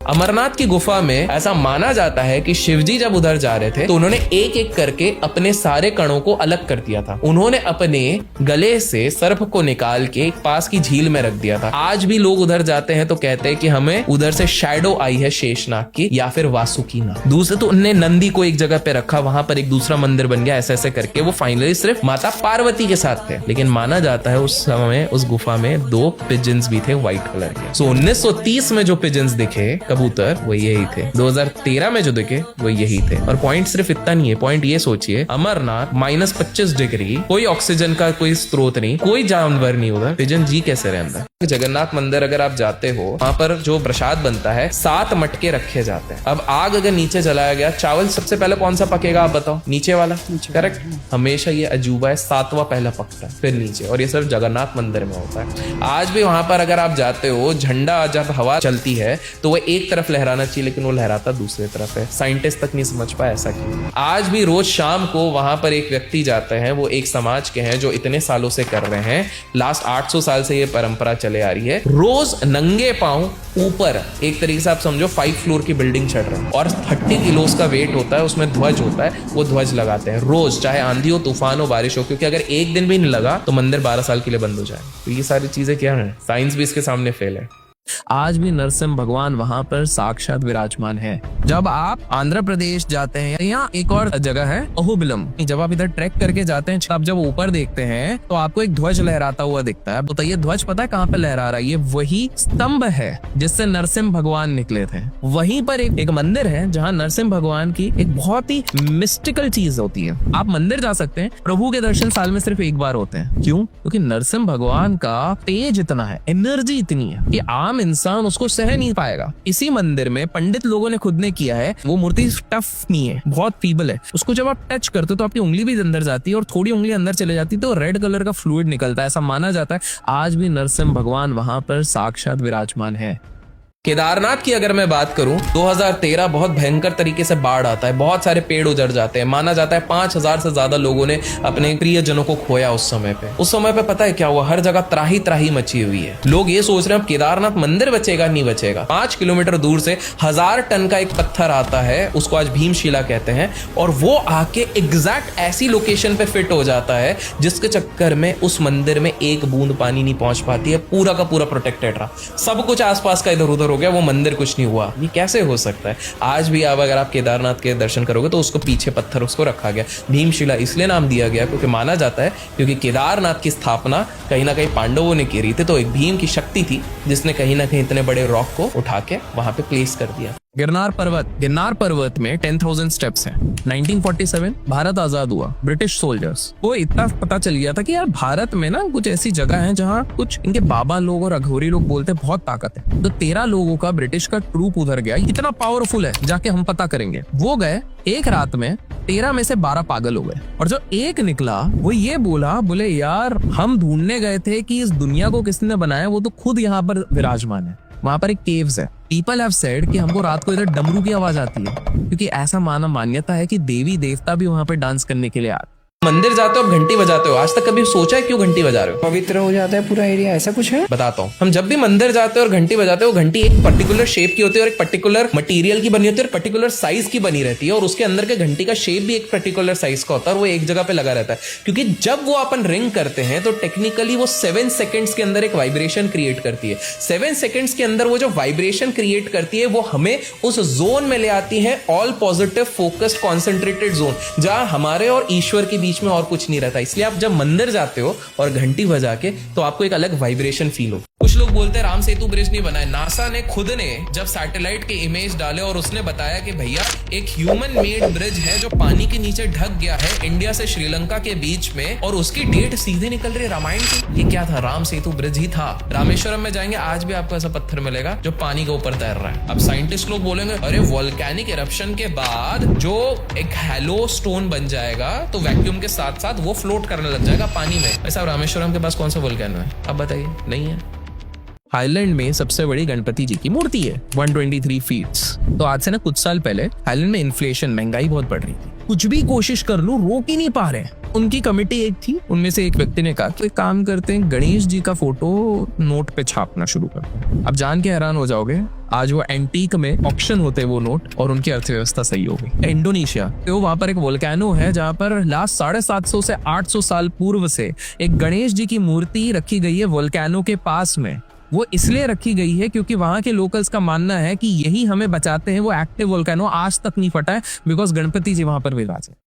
अमरनाथ की गुफा में ऐसा माना जाता है कि शिवजी जब उधर जा रहे थे तो उन्होंने एक एक करके अपने सारे कणों को अलग कर दिया था। उन्होंने अपने गले से सर्प को निकाल के एक पास की झील में रख दिया था। आज भी लोग उधर जाते हैं तो कहते हैं कि हमें उधर से शैडो आई है शेषनाग की या फिर वासुकी नाग। दूसरे तो उनने नंदी को एक जगह पे रखा, वहां पर एक दूसरा मंदिर बन गया। ऐसे ऐसे करके वो फाइनली सिर्फ माता पार्वती के साथ थे। लेकिन माना जाता है उस समय उस गुफा में 2 पिजन्स भी थे व्हाइट कलर के। सो 1930 में जो पिजन्स दिखे कबूतर वो यही थे, 2013 में जो दिखे वो यही थे। और पॉइंट सिर्फ इतना नहीं है, पॉइंट ये सोचिए अमरनाथ -25 डिग्री, कोई ऑक्सीजन का कोई स्रोत नहीं, कोई जानवर नहीं उधर, पिजन जी कैसे रहे अंदर। जगन्नाथ मंदिर अगर आप जाते हो वहां पर जो प्रसाद बनता है 7 मटके रखे जाते हैं। अब आग अगर नीचे जलाया गया, चावल सबसे पहले कौन सा पकेगा आप बताओ? नीचे वाला, करेक्ट। हमेशा ये अजूबा है, 7वां पहला पकता है फिर नीचे, और ये सिर्फ जगन्नाथ मंदिर में होता है। आज भी वहां पर अगर आप जाते हो, झंडा जब हवा चलती है तो वो एक तरफ लहराना चाहिए लेकिन वो लहराता दूसरी तरफ है। साइंटिस्ट तक नहीं समझ पाए ऐसा क्यों। आज भी रोज शाम को वहां पर एक व्यक्ति जाते हैं, वो एक समाज के हैं जो इतने सालों से कर रहे हैं, लास्ट 800 साल से ये परंपरा चले आ रही है। रोज नंगे पांव ऊपर, एक तरीके से आप समझो 5 फ्लोर की बिल्डिंग चढ़ रहे हैं, और 30 किलोस का वेट होता है, उसमें ध्वज होता है, वो ध्वज लगाते हैं रोज, चाहे आंधी हो, तूफान हो, बारिश हो, क्योंकि अगर एक दिन भी नहीं लगा तो मंदिर 12 साल के लिए बंद हो जाए। तो ये सारी चीजें क्या है, साइंस भी इसके सामने फेल है। आज भी नरसिंह भगवान वहां पर साक्षात विराजमान है। जब आप आंध्र प्रदेश जाते हैं, यहाँ एक और जगह है अहोबिलम, जब आप इधर ट्रैक करके जाते हैं, आप जब ऊपर देखते हैं तो आपको एक ध्वज लहराता हुआ दिखता है। तो ये ध्वज पता है कहाँ पे लहरा रहा है? ये वही स्तंभ है जिससे नरसिंह भगवान निकले थे। वहीं पर एक मंदिर है जहाँ नरसिंह भगवान की एक बहुत ही मिस्टिकल चीज होती है। आप मंदिर जा सकते हैं, प्रभु के दर्शन साल में सिर्फ एक बार होते हैं। क्यों? क्योंकि नरसिंह भगवान का तेज इतना है, एनर्जी इतनी है कि आम इंसान उसको सह नहीं पाएगा। इसी मंदिर में पंडित लोगों ने खुद ने किया है, वो मूर्ति टफ नहीं है, बहुत फीबल है। उसको जब आप टच करते हो तो आपकी उंगली भी अंदर जाती है और थोड़ी उंगली अंदर चले जाती है तो रेड कलर का फ्लूइड निकलता है। ऐसा माना जाता है आज भी नरसिंह भगवान वहां पर साक्षात विराजमान है। केदारनाथ की अगर मैं बात करूं, 2013 बहुत भयंकर तरीके से बाढ़ आता है, बहुत सारे पेड़ उजड़ जाते हैं। माना जाता है 5000 से ज्यादा लोगों ने अपने प्रियजनों को खोया उस समय पे। उस समय पे पता है क्या हुआ? हर जगह त्राही त्राही मची हुई है। लोग ये सोच रहे हैं केदारनाथ मंदिर बचेगा, नहीं बचेगा। 5 किलोमीटर दूर से 1000 टन का एक पत्थर आता है, उसको आज भीमशिला कहते हैं, और वो आके एग्जैक्ट ऐसी लोकेशन पे फिट हो जाता है जिसके चक्कर में उस मंदिर में एक बूंद पानी नहीं पहुंच पाती है। पूरा का पूरा प्रोटेक्टेड रहा, सब कुछ आसपास का इधर उधर हो गया, वो मंदिर कुछ नहीं हुआ। ये कैसे हो सकता है? आज भी अब अगर आप केदारनाथ के दर्शन करोगे तो उसको पीछे पत्थर उसको रखा गया। भीमशिला इसलिए नाम दिया गया क्योंकि माना जाता है क्योंकि केदारनाथ की स्थापना कहीं ना कहीं पांडवों ने की थी, तो एक भीम की शक्ति थी जिसने कहीं ना कहीं इतने बड़े रॉक को उठा के वहां पे प्लेस कर दिया। गिरनार पर्वत में 10,000 स्टेप्स हैं। 1947 भारत आजाद हुआ, ब्रिटिश सोल्जर्स को इतना पता चल गया था कि यार भारत में ना कुछ ऐसी जगह है जहाँ कुछ इनके बाबा लोग और अघोरी लोग बोलते हैं बहुत ताकत है। तो 13 लोगों का ब्रिटिश का ट्रूप उधर गया, इतना पावरफुल है जाके हम पता करेंगे। वो गए, एक रात में 13 में से 12 पागल हो गए, और जो एक निकला वो ये बोले यार हम ढूंढने गए थे कि इस दुनिया को किसने बनाया, वो तो खुद यहाँ पर विराजमान है। वहां पर एक केव्स है। पीपल हैव सेड कि हमको रात को इधर डमरू की आवाज आती है, क्योंकि ऐसा मान्यता है कि देवी देवता भी वहां पर डांस करने के लिए आते। मंदिर जाते हो, घंटी बजाते हो, आज तक कभी सोचा है क्यों घंटी बजा रहे हो? पवित्र हो जाता है पूरा एरिया, ऐसा कुछ है? बताता हूँ। हम जब भी मंदिर जाते हो और घंटी बजाते हो, घंटी एक पर्टिकुलर शेप की होती है और एक पर्टिकुलर मटेरियल की बनी होती है और पर्टिकुलर साइज की बनी रहती है, और उसके अंदर के घंटी का शेप भी एक पर्टिकुलर साइज का होता है और वो एक जगह पे लगा रहता है। क्योंकि जब वो अपन रिंग करते हैं तो टेक्निकली वो 7 सेकेंड्स के अंदर एक वाइब्रेशन क्रिएट करती है। 7 सेकेंड्स के अंदर वो जो वाइब्रेशन क्रिएट करती है वो हमें उस जोन में ले आती है, all positive focused concentrated zone, जहां हमारे और ईश्वर के बीच में और कुछ नहीं रहता। इसलिए आप जब मंदिर जाते हो और घंटी बजा के तो आपको एक अलग वाइब्रेशन फील हो। कुछ लोग बोलते हैं राम सेतु ब्रिज नहीं बना है। नासा ने खुद ने जब सैटेलाइट के इमेज डाले और उसने बताया कि भैया एक ह्यूमन मेड ब्रिज है जो पानी के नीचे ढक गया है इंडिया से श्रीलंका के बीच में, और उसकी डेट सीधे निकल रही है रामायण की। ये क्या था? राम सेतु ब्रिज ही था। रामेश्वरम में जाएंगे आज भी आपको ऐसा पत्थर मिलेगा जो पानी के ऊपर तैर रहा है। अब साइंटिस्ट लोग बोलेंगे अरे वोल्केनिक इरप्शन के बाद जो एक हैलो स्टोन बन जाएगा तो वैक्यूम के साथ साथ वो फ्लोट करने लग जाएगा पानी में। ऐसा रामेश्वरम के पास कौन सा वोल्केनो है? अब बताइए, नहीं है। हाईलैंड में सबसे बड़ी गणपति जी की मूर्ति है 123 फीट्स। तो आज से ना कुछ साल पहले हाईलैंड में इन्फ्लेशन, महंगाई बहुत बढ़ रही थी। कुछ भी कोशिश कर लो रोक ही नहीं पा रहे। उनकी कमेटी एक थी, उनमें से एक व्यक्ति ने कहा तो एक काम करते हैं, गणेश जी का फोटो नोट पे छापना शुरू करते हैं। अब जान के हैरान हो जाओगे, आज वो एंटीक में ऑक्शन होते वो नोट और उनकी अर्थव्यवस्था सही हो गई। इंडोनेशिया तो वहां पर एक वोल्केनो है जहां पर लास्ट 750 से 800 साल पूर्व से एक गणेश जी की मूर्ति रखी गई है वोल्केनो के पास में। वो इसलिए रखी गई है क्योंकि वहां के लोकल्स का मानना है कि यही हमें बचाते हैं, वो एक्टिव वोल्केनो आज तक नहीं फटा है बिकॉज गणपति जी वहां पर विराज है।